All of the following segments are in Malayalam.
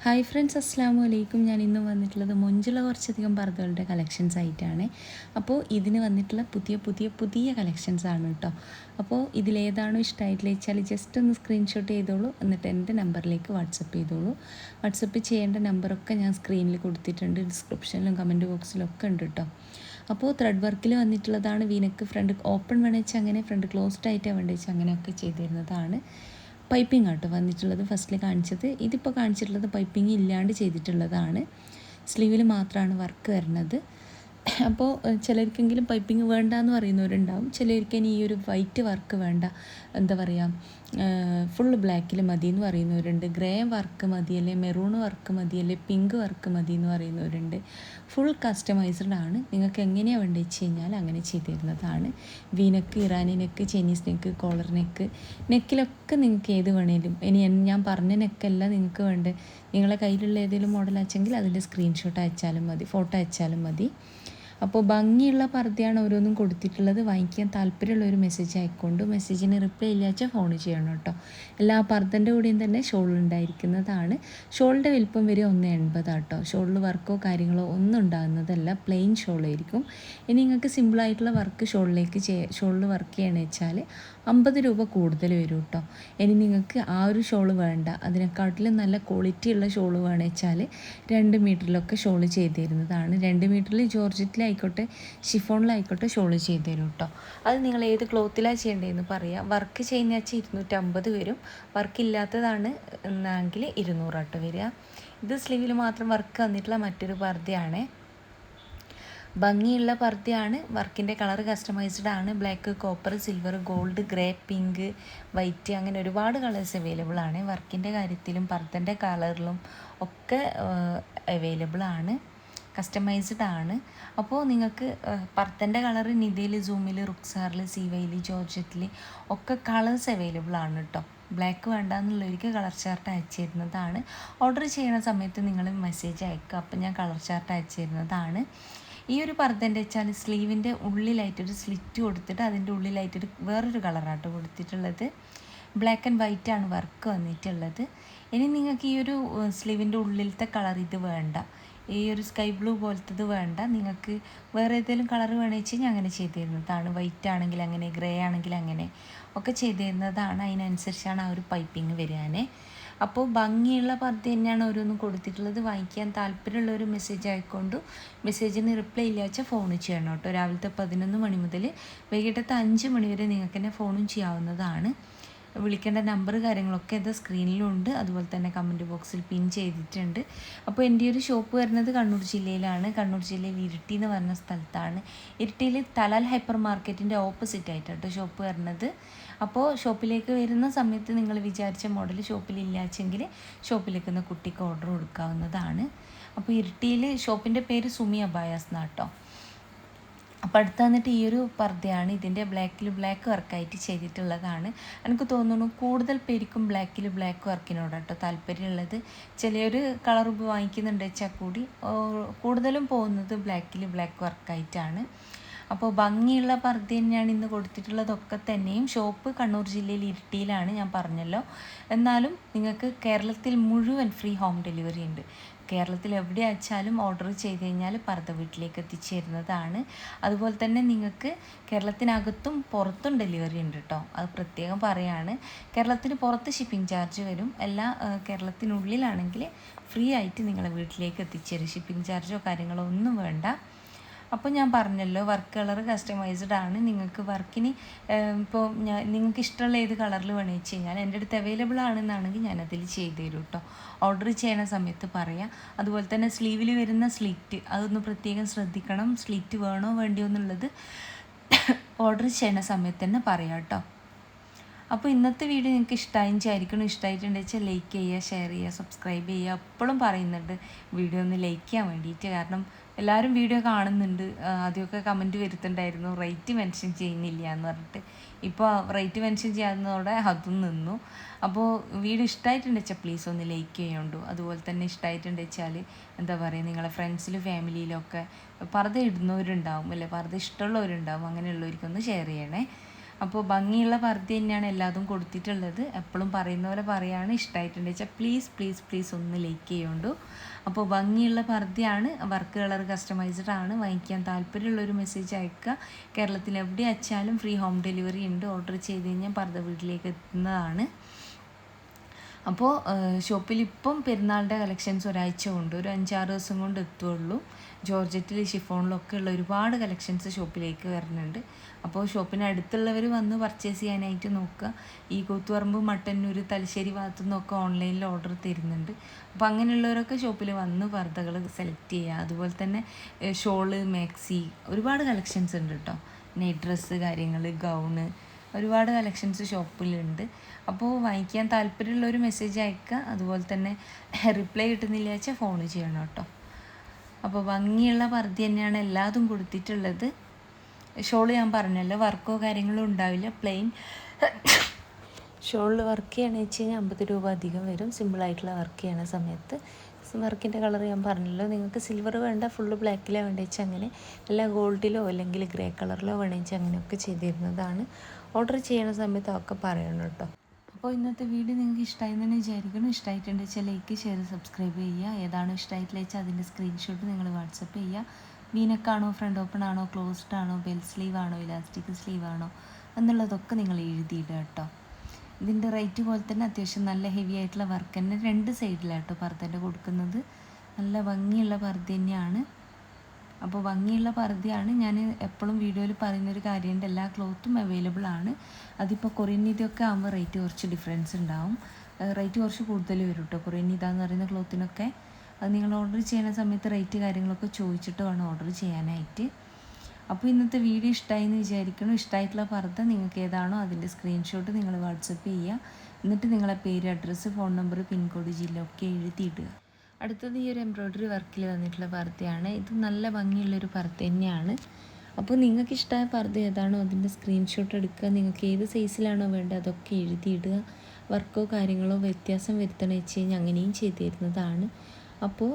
ഹായ് ഫ്രണ്ട്സ്, അസ്സാം വലൈക്കും. ഞാൻ ഇന്ന് വന്നിട്ടുള്ളത് മൊഞ്ചുള്ള കുറച്ചധികം പർദ്ദകളുടെ കളക്ഷൻസ് ആയിട്ടാണ്. അപ്പോൾ ഇതിന് വന്നിട്ടുള്ള പുതിയ കളക്ഷൻസ് ആണ് കേട്ടോ. അപ്പോൾ ഇതിലേതാണോ ഇഷ്ടമായിട്ടില്ല വെച്ചാൽ ജസ്റ്റ് ഒന്ന് സ്ക്രീൻഷോട്ട് ചെയ്തോളൂ, എന്നിട്ട് എൻ്റെ നമ്പറിലേക്ക് വാട്സപ്പ് ചെയ്തോളൂ. വാട്സപ്പ് ചെയ്യേണ്ട നമ്പറൊക്കെ ഞാൻ സ്ക്രീനിൽ കൊടുത്തിട്ടുണ്ട്, ഡിസ്ക്രിപ്ഷനിലും കമൻറ്റ് ബോക്സിലും ഒക്കെ ഉണ്ട് കേട്ടോ. അപ്പോൾ ത്രെഡ് വർക്കിൽ വന്നിട്ടുള്ളതാണ്. വീനക്ക് ഫ്രണ്ട് ഓപ്പൺ വേണമെച്ചാൽ അങ്ങനെ, ഫ്രണ്ട് ക്ലോസ്ഡ് ആയിട്ടാണ് വേണ്ടത് അങ്ങനെയൊക്കെ ചെയ്ത് തരുന്നതാണ്. പൈപ്പിംഗ് ആട്ടോ വന്നിട്ടുള്ളത്. ഫസ്റ്റിൽ കാണിച്ചത്, ഇതിപ്പോൾ കാണിച്ചിട്ടുള്ളത് പൈപ്പിംഗ് ഇല്ലാണ്ട് ചെയ്തിട്ടുള്ളതാണ്. സ്ലീവിൽ മാത്രമാണ് വർക്ക് വരുന്നത്. അപ്പോൾ ചിലർക്കെങ്കിലും പൈപ്പിംഗ് വേണ്ട എന്ന് പറയുന്നവരുണ്ടാവും. ചിലർക്ക് ഇനി ഈ ഒരു വൈറ്റ് വർക്ക് വേണ്ട, എന്താ പറയുക, ഫുള്ള് ബ്ലാക്കിൽ മതി എന്ന് പറയുന്നവരുണ്ട്. ഗ്രേ വർക്ക് മതി, അല്ലെ മെറൂൺ വർക്ക് മതി, അല്ലെ പിങ്ക് വർക്ക് മതി എന്ന് പറയുന്നവരുണ്ട്. ഫുൾ കസ്റ്റമൈസ്ഡ് ആണ്. നിങ്ങൾക്ക് എങ്ങനെയാണ് വേണ്ടത് വെച്ച് കഴിഞ്ഞാൽ അങ്ങനെ ചെയ്ത് തരുന്നതാണ്. V neck, Irani neck, Chinese neck, collar neck, നെക്കിലൊക്കെ നിങ്ങൾക്ക് ഏത് വേണേലും, ഇനി ഞാൻ പറഞ്ഞ നെക്കല്ല നിങ്ങൾക്ക് വേണ്ടത്, നിങ്ങളെ കയ്യിലുള്ള ഏതെങ്കിലും മോഡൽ അയച്ചെങ്കിൽ അതിൻ്റെ സ്ക്രീൻഷോട്ട് അയച്ചാലും മതി, ഫോട്ടോ അയച്ചാലും മതി. അപ്പോൾ ഭംഗിയുള്ള പർദ്ദയാണ് ഓരോന്നും കൊടുത്തിട്ടുള്ളത്. വാങ്ങിക്കാൻ താല്പര്യമുള്ള ഒരു മെസ്സേജ് ആയിക്കൊണ്ട്, മെസ്സേജിന് റിപ്ലൈ ഇല്ലാച്ചാൽ ഫോൺ ചെയ്യണം കേട്ടോ. എല്ലാ പർദ്ദൻ്റെ കൂടെയും തന്നെ ഷോൾ ഉണ്ടായിരിക്കുന്നതാണ്. ഷോളിൻ്റെ വലിപ്പം വരെ 1.80 കേട്ടോ. ഷോളിൽ വർക്കോ കാര്യങ്ങളോ ഒന്നും ഉണ്ടാകുന്നതല്ല, പ്ലെയിൻ ഷോളായിരിക്കും. ഇനി നിങ്ങൾക്ക് സിമ്പിളായിട്ടുള്ള വർക്ക് ഷോളിൽ വർക്ക് ചെയ്യണമെന്ന് വെച്ചാൽ 50 രൂപ കൂടുതൽ വരും കേട്ടോ. ഇനി നിങ്ങൾക്ക് ആ ഒരു ഷോള് വേണ്ട, അതിനെക്കാട്ടിലും നല്ല ക്വാളിറ്റി ഉള്ള ഷോള് വേണമെന്ന് വെച്ചാൽ 2 മീറ്ററിലൊക്കെ ഷോള് ചെയ്ത് തരുന്നതാണ്. 2 മീറ്ററിൽ ജോർജറ്റിലായിക്കോട്ടെ ഷിഫോണിലായിക്കോട്ടെ ഷോള് ചെയ്ത് തരും കേട്ടോ. അത് നിങ്ങൾ ഏത് ക്ലോത്തിലാണ് ചെയ്യേണ്ടതെന്ന് പറയാം. വർക്ക് ചെയ്യുന്ന വെച്ചാൽ 250 വരും. വർക്ക് ഇല്ലാത്തതാണ് എന്നെങ്കിൽ 200 ആട്ടോ വരിക. ഇത് സ്ലീവിൽ മാത്രം വർക്ക് വന്നിട്ടുള്ള മറ്റൊരു പർദ്ദയാണ്. ഭംഗിയുള്ള പർദ്ദയാണ്. വർക്കിൻ്റെ കളർ കസ്റ്റമൈസ്ഡ് ആണ്. Black, copper, silver, gold, grey, pink, white, അങ്ങനെ ഒരുപാട് കളേഴ്സ് അവൈലബിൾ ആണ്. വർക്കിൻ്റെ കാര്യത്തിലും പർദ്ദൻ്റെ കളറിലും ഒക്കെ അവൈലബിൾ ആണ്, കസ്റ്റമൈസ്ഡ് ആണ്. അപ്പോൾ നിങ്ങൾക്ക് പർദ്ദൻ്റെ കളർ നിതയിൽ, സൂമിൽ, റുക്സാറിൽ, സീവയിൽ, ജോർജറ്റിൽ ഒക്കെ കളേഴ്സ് അവൈലബിൾ ആണ് കേട്ടോ. ബ്ലാക്ക് വേണ്ടാന്നുള്ളവർക്ക് കളർ ചാർട്ട് അയച്ചു തരുന്നതാണ്. ഓർഡർ ചെയ്യുന്ന സമയത്ത് നിങ്ങൾ മെസ്സേജ് അയക്കുക, അപ്പോൾ ഞാൻ കളർ ചാർട്ട് അയച്ചു തരുന്നതാണ്. ഈ ഒരു പർദ്ദൻ്റെ വെച്ചാൽ സ്ലീവിൻ്റെ ഉള്ളിലായിട്ടൊരു സ്ലിറ്റ് കൊടുത്തിട്ട് അതിൻ്റെ ഉള്ളിലായിട്ടൊരു വേറൊരു കളറാട്ടോ കൊടുത്തിട്ടുള്ളത്. ബ്ലാക്ക് ആൻഡ് വൈറ്റ് ആണ് വർക്ക് വന്നിട്ടുള്ളത്. ഇനി നിങ്ങൾക്ക് ഈ ഒരു സ്ലീവിൻ്റെ ഉള്ളിലത്തെ കളർ ഇത് വേണ്ട, ഈ ഒരു സ്കൈ ബ്ലൂ പോലത്തത് വേണ്ട, നിങ്ങൾക്ക് വേറെ ഏതെങ്കിലും കളർ വേണമെന്ന് വെച്ച് കഴിഞ്ഞാൽ അങ്ങനെ ചെയ്ത് തരുന്നതാണ്. വൈറ്റ് ആണെങ്കിൽ അങ്ങനെ, ഗ്രേ ആണെങ്കിൽ അങ്ങനെ ഒക്കെ ചെയ്ത് തരുന്നതാണ്. അതിനനുസരിച്ചാണ് ആ ഒരു പൈപ്പിങ് വരാനേ. അപ്പോൾ ഭംഗിയുള്ള പർദ്ദ തന്നെയാണ് ഓരോന്നും കൊടുത്തിട്ടുള്ളത്. വാങ്ങിക്കാൻ താല്പര്യമുള്ള ഒരു മെസ്സേജ് ആയിക്കൊണ്ട്, മെസ്സേജിന് റിപ്ലൈ ഇല്ല വെച്ചാൽ ഫോൺ ചെയ്യണം കേട്ടോ. രാവിലത്തെ 11 മണി മുതൽ വൈകിട്ടത്തെ 5 മണി വരെ നിങ്ങൾക്ക് തന്നെ ഫോണും ചെയ്യാവുന്നതാണ്. വിളിക്കേണ്ട നമ്പർ കാര്യങ്ങളൊക്കെ ഇത് സ്ക്രീനിലുണ്ട്, അതുപോലെ തന്നെ കമൻറ്റ് ബോക്സിൽ പിൻ ചെയ്തിട്ടുണ്ട്. അപ്പോൾ എൻ്റെ ഒരു ഷോപ്പ് വരുന്നത് കണ്ണൂർ ജില്ലയിലാണ്. കണ്ണൂർ ജില്ലയിൽ ഇരിട്ടി എന്ന് പറഞ്ഞ സ്ഥലത്താണ്. ഇരിട്ടിയിൽ തലാൽ ഹൈപ്പർ മാർക്കറ്റിൻ്റെ ഓപ്പോസിറ്റ് ആയിട്ടാണ് ഷോപ്പ് വരുന്നത്. അപ്പോൾ ഷോപ്പിലേക്ക് വരുന്ന സമയത്ത് നിങ്ങൾ വിചാരിച്ച മോഡൽ ഷോപ്പിലില്ലാച്ചെങ്കിൽ ഷോപ്പിലേക്ക് നിന്ന് കുട്ടിക്ക് ഓർഡർ കൊടുക്കാവുന്നതാണ്. അപ്പോൾ ഇരിട്ടിയിൽ ഷോപ്പിൻ്റെ പേര് സുമി അബായാസ് എന്നാട്ടോ. അപ്പോൾ അടുത്ത് വന്നിട്ട് ഈ ഒരു പർദ്ദയാണ്. ഇതിൻ്റെ ബ്ലാക്ക് വർക്കായിട്ട് ചെയ്തിട്ടുള്ളതാണ്. എനിക്ക് തോന്നുന്നു കൂടുതൽ പേർക്കും ബ്ലാക്ക് വർക്കിനോടാട്ടോ താല്പര്യമുള്ളത്. ചിലർ കളർ വാങ്ങിക്കുന്നുണ്ട് വെച്ചാൽ കൂടി കൂടുതലും പോകുന്നത് ബ്ലാക്ക് വർക്കായിട്ടാണ്. അപ്പോൾ ഭംഗിയുള്ള പർദ്ദ തന്നെയാണ് ഇന്ന് കൊടുത്തിട്ടുള്ളതൊക്കെ തന്നെയും. ഷോപ്പ് കണ്ണൂർ ജില്ലയിൽ ഇരിട്ടിയിലാണ്, ഞാൻ പറഞ്ഞല്ലോ. എന്നാലും നിങ്ങൾക്ക് കേരളത്തിൽ മുഴുവൻ ഫ്രീ ഹോം ഡെലിവറി ഉണ്ട്. കേരളത്തിൽ എവിടെ അയച്ചാലും ഓർഡർ ചെയ്ത് കഴിഞ്ഞാൽ പർദ്ദ വീട്ടിലേക്ക് എത്തിച്ചു തരുന്നതാണ്. അതുപോലെ തന്നെ നിങ്ങൾക്ക് കേരളത്തിനകത്തും പുറത്തും ഡെലിവറി ഉണ്ട് കേട്ടോ. അത് പ്രത്യേകം പറയാണ്. കേരളത്തിന് പുറത്ത് ഷിപ്പിംഗ് ചാർജ് വരും. കേരളത്തിനുള്ളിലാണെങ്കിൽ ഫ്രീ ആയിട്ട് നിങ്ങളെ വീട്ടിലേക്ക് എത്തിച്ചു തരും. ഷിപ്പിംഗ് ചാർജോ കാര്യങ്ങളോ ഒന്നും വേണ്ട. അപ്പോൾ ഞാൻ പറഞ്ഞല്ലോ, വർക്ക് കളർ കസ്റ്റമൈസ്ഡ് ആണ്. നിങ്ങൾക്ക് വർക്കിന് ഇപ്പോൾ നിങ്ങൾക്ക് ഇഷ്ടമുള്ള ഏത് കളറിൽ വേണമെന്ന് വെച്ച് കഴിഞ്ഞാൽ എൻ്റെ അടുത്ത് അവൈലബിൾ ആണെന്നാണെങ്കിൽ ഞാനതിൽ ചെയ്ത് തരും കേട്ടോ. ഓർഡർ ചെയ്യണ സമയത്ത് പറയാം. അതുപോലെ തന്നെ സ്ലീവിൽ വരുന്ന സ്ലിറ്റ് അതൊന്ന് പ്രത്യേകം ശ്രദ്ധിക്കണം. സ്ലിറ്റ് വേണോ വേണ്ടിയോ എന്നുള്ളത് ഓർഡർ ചെയ്യണ സമയത്ത് തന്നെ പറയാം കേട്ടോ. അപ്പോൾ ഇന്നത്തെ വീഡിയോ നിങ്ങൾക്ക് ഇഷ്ടമായിട്ടുണ്ടെന്ന് വെച്ചാൽ ലൈക്ക് ചെയ്യുക, ഷെയർ ചെയ്യുക, സബ്സ്ക്രൈബ് ചെയ്യുക. എപ്പോഴും പറയുന്നുണ്ട് വീഡിയോ ഒന്ന് ലൈക്ക് ചെയ്യാൻ വേണ്ടിയിട്ട്. കാരണം എല്ലാവരും വീഡിയോ കാണുന്നുണ്ട്. ആദ്യമൊക്കെ കമൻറ്റ് വരുത്തുണ്ടായിരുന്നു റേറ്റ് മെൻഷൻ ചെയ്യുന്നില്ല എന്ന് പറഞ്ഞിട്ട്. ഇപ്പോൾ റേറ്റ് മെൻഷൻ ചെയ്യാവുന്നതോടെ അതും നിന്നു. അപ്പോൾ വീഡിയോ ഇഷ്ടമായിട്ടുണ്ടെന്ന് വെച്ചാൽ പ്ലീസ് ഒന്ന് ലൈക്ക് ചെയ്യുന്നുണ്ടോ. അതുപോലെ തന്നെ ഇഷ്ടമായിട്ടുണ്ടെന്ന് വെച്ചാൽ എന്താ പറയുക, നിങ്ങളെ ഫ്രണ്ട്സിലും ഫാമിലിയിലൊക്കെ പർദ്ദ ഇടുന്നവരുണ്ടാവും, അല്ലെ പർദ്ദ ഇഷ്ടമുള്ളവരുണ്ടാവും, അങ്ങനെയുള്ളവർക്കൊന്ന് ഷെയർ ചെയ്യണേ. അപ്പോൾ ഭംഗിയുള്ള പർദ്ദ തന്നെയാണ് എല്ലാതും കൊടുത്തിട്ടുള്ളത്. എപ്പോഴും പറയുന്ന പോലെ പറയാണ്, ഇഷ്ടമായിട്ടുണ്ട് വെച്ചാൽ പ്ലീസ് പ്ലീസ് പ്ലീസ് ഒന്ന് ലൈക്ക് ചെയ്യുകൊണ്ടു. അപ്പോൾ ഭംഗിയുള്ള പർദ്ദയാണ്, വർക്ക് കളർ കസ്റ്റമൈസ്ഡ് ആണ്. വാങ്ങിക്കാൻ താല്പര്യമുള്ളൊരു മെസ്സേജ് അയക്കുക. കേരളത്തിൽ എവിടെ അയച്ചാലും ഫ്രീ ഹോം ഡെലിവറി ഉണ്ട്. ഓർഡർ ചെയ്ത് കഴിഞ്ഞാൽ പർദ്ദ വീട്ടിലേക്ക് എത്തുന്നതാണ്. അപ്പോൾ ഷോപ്പിൽ ഇപ്പം പെരുന്നാളിൻ്റെ കളക്ഷൻസ് ഒരാഴ്ച കൊണ്ട് ഒരു 5-6 ദിവസം കൊണ്ട് എത്തുള്ളൂ. ജോർജറ്റിൽ ഷിഫോണിലൊക്കെ ഉള്ള ഒരുപാട് കളക്ഷൻസ് ഷോപ്പിലേക്ക് വരുന്നുണ്ട്. അപ്പോൾ ഷോപ്പിന് അടുത്തുള്ളവർ വന്ന് പർച്ചേസ് ചെയ്യാനായിട്ട് നോക്കുക. ഈ കൂത്തുപറമ്പ്, മട്ടന്നൂർ, തലശ്ശേരി ഭാഗത്തു നിന്നൊക്കെ ഓൺലൈനിൽ ഓർഡർ തരുന്നുണ്ട്. അപ്പോൾ അങ്ങനെയുള്ളവരൊക്കെ ഷോപ്പിൽ വന്ന് പർദ്ദകൾ സെലക്ട് ചെയ്യുക. അതുപോലെ തന്നെ ഷോള്, മാക്സി ഒരുപാട് കളക്ഷൻസ് ഉണ്ട് കേട്ടോ. നൈറ്റ് ഡ്രസ്സ്, കാര്യങ്ങൾ, ഗൗണ്, ഒരുപാട് കളക്ഷൻസ് ഷോപ്പിലുണ്ട്. അപ്പോൾ വാങ്ങിക്കാൻ താല്പര്യമുള്ളൊരു മെസ്സേജ് അയക്കുക. അതുപോലെ തന്നെ റിപ്ലൈ കിട്ടുന്നില്ല വെച്ചാൽ ഫോൺ ചെയ്യണം കേട്ടോ. അപ്പോൾ ഭംഗിയുള്ള പർദ്ദ തന്നെയാണ് എല്ലാതും കൊടുത്തിട്ടുള്ളത്. ഷോള് ഞാൻ പറഞ്ഞല്ലോ, വർക്കോ കാര്യങ്ങളോ ഉണ്ടാവില്ല. പ്ലെയിൻ ഷോളിൽ വർക്ക് ചെയ്യണമെന്ന് വെച്ച് കഴിഞ്ഞാൽ 50 രൂപ അധികം വരും. സിമ്പിളായിട്ടുള്ള വർക്ക് ചെയ്യണ സമയത്ത്. വർക്കിൻ്റെ കളർ ഞാൻ പറഞ്ഞല്ലോ. നിങ്ങൾക്ക് സിൽവർ വേണ്ട, ഫുള്ള് ബ്ലാക്കിലോ വേണ്ട വെച്ചാൽ അങ്ങനെ, എല്ലാ ഗോൾഡിലോ അല്ലെങ്കിൽ ഗ്രേ കളറിലോ വേണമെന്ന് വെച്ചാൽ അങ്ങനെയൊക്കെ ചെയ്തിരുന്നതാണ്. ഓർഡർ ചെയ്യണ സമയത്ത് ഒക്കെ പറയണം കേട്ടോ. അപ്പോൾ ഇന്നത്തെ വീഡിയോ നിങ്ങൾക്ക് ഇഷ്ടമായി തന്നെ വിചാരിക്കണം. ഇഷ്ടമായിട്ടുണ്ട് വെച്ചാൽ ലൈക്ക്, ഷെയർ, സബ്സ്ക്രൈബ് ചെയ്യുക. ഏതാണോ ഇഷ്ടമായിട്ടില്ല വെച്ചാൽ അതിൻ്റെ സ്ക്രീൻഷോട്ട് നിങ്ങൾ വാട്സപ്പ് ചെയ്യുക. വീനക്കാണോ, ഫ്രണ്ട് ഓപ്പൺ ആണോ, ക്ലോസ്ഡ് ആണോ, ബെൽ സ്ലീവ് ആണോ, ഇലാസ്റ്റിക് സ്ലീവ് ആണോ എന്നുള്ളതൊക്കെ നിങ്ങൾ എഴുതിയിടുക കേട്ടോ. ഇതിൻ്റെ റേറ്റ് പോലെ തന്നെ അത്യാവശ്യം നല്ല ഹെവി ആയിട്ടുള്ള വർക്ക് തന്നെ 2 സൈഡിലാട്ടോ പർദ്ദൻ്റെ കൊടുക്കുന്നത്. നല്ല ഭംഗിയുള്ള പർദ്ദ തന്നെയാണ്. അപ്പോൾ ഭംഗിയുള്ള പർദ്ദയാണ്. ഞാൻ എപ്പോഴും വീഡിയോയിൽ പറയുന്നൊരു കാര്യമുണ്ട്, എല്ലാ ക്ലോത്തും അവൈലബിൾ ആണ്. അതിപ്പോൾ കൊറിയൻ ഇതൊക്കെ ആകുമ്പോൾ റേറ്റ് കുറച്ച് ഡിഫറൻസ് ഉണ്ടാവും. റേറ്റ് കുറച്ച് കൂടുതൽ വരും കേട്ടോ കൊറിയൻ ഇതാന്ന് പറയുന്ന ക്ലോത്തിനൊക്കെ. അത് നിങ്ങൾ ഓർഡർ ചെയ്യുന്ന സമയത്ത് റേറ്റ് കാര്യങ്ങളൊക്കെ ചോദിച്ചിട്ട് വേണം ഓർഡർ ചെയ്യാനായിട്ട്. അപ്പോൾ ഇന്നത്തെ വീഡിയോ ഇഷ്ടമായി എന്ന് വിചാരിക്കണം. ഇഷ്ടമായിട്ടുള്ള പർദ്ദ നിങ്ങൾക്ക് ഏതാണോ അതിൻ്റെ സ്ക്രീൻഷോട്ട് നിങ്ങൾ വാട്സപ്പ് ചെയ്യുക. എന്നിട്ട് നിങ്ങളെ പേര്, അഡ്രസ്സ്, ഫോൺ നമ്പർ, പിൻകോഡ്, ജില്ല ഒക്കെ എഴുതിയിടുക. അടുത്തത് ഈ ഒരു എംബ്രോയ്ഡറി വർക്കിൽ വന്നിട്ടുള്ള പർദ്ദയാണ്. ഇത് നല്ല ഭംഗിയുള്ളൊരു പർദ്ദ തന്നെയാണ്. അപ്പോൾ നിങ്ങൾക്ക് ഇഷ്ടമായ പർദ്ദ ഏതാണോ അതിൻ്റെ സ്ക്രീൻഷോട്ട് എടുക്കുക. നിങ്ങൾക്ക് ഏത് സൈസിലാണോ വേണ്ടത് അതൊക്കെ എഴുതിയിടുക. വർക്കോ കാര്യങ്ങളോ വ്യത്യാസം വരുത്തണം വെച്ച് കഴിഞ്ഞാൽ അങ്ങനെയും ചെയ്തു തരുന്നതാണ്. അപ്പോൾ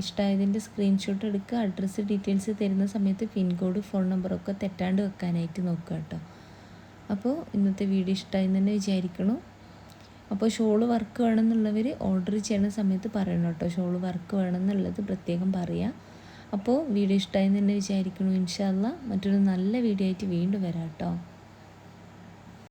ഇഷ്ടമായതിൻ്റെ സ്ക്രീൻഷോട്ട് എടുക്കുക. അഡ്രസ്സ് ഡീറ്റെയിൽസ് തരുന്ന സമയത്ത് പിൻകോഡ്, ഫോൺ നമ്പറൊക്കെ തെറ്റാണ്ട് വെക്കാനായിട്ട് നോക്കുക കേട്ടോ. അപ്പോൾ ഇന്നത്തെ വീഡിയോ ഇഷ്ടമായി തന്നെ വിചാരിക്കണം. അപ്പോൾ ഷോള് വർക്ക് വേണമെന്നുള്ളവർ ഓർഡർ ചെയ്യുന്ന സമയത്ത് പറയണം കേട്ടോ. ഷോള് വർക്ക് വേണമെന്നുള്ളത് പ്രത്യേകം പറയാം. അപ്പോൾ വീഡിയോ ഇഷ്ടമായി തന്നെ വിചാരിക്കണം. ഇൻഷാ അല്ലാഹ് മറ്റൊരു നല്ല വീഡിയോ ആയിട്ട് വീണ്ടും വരാം കേട്ടോ.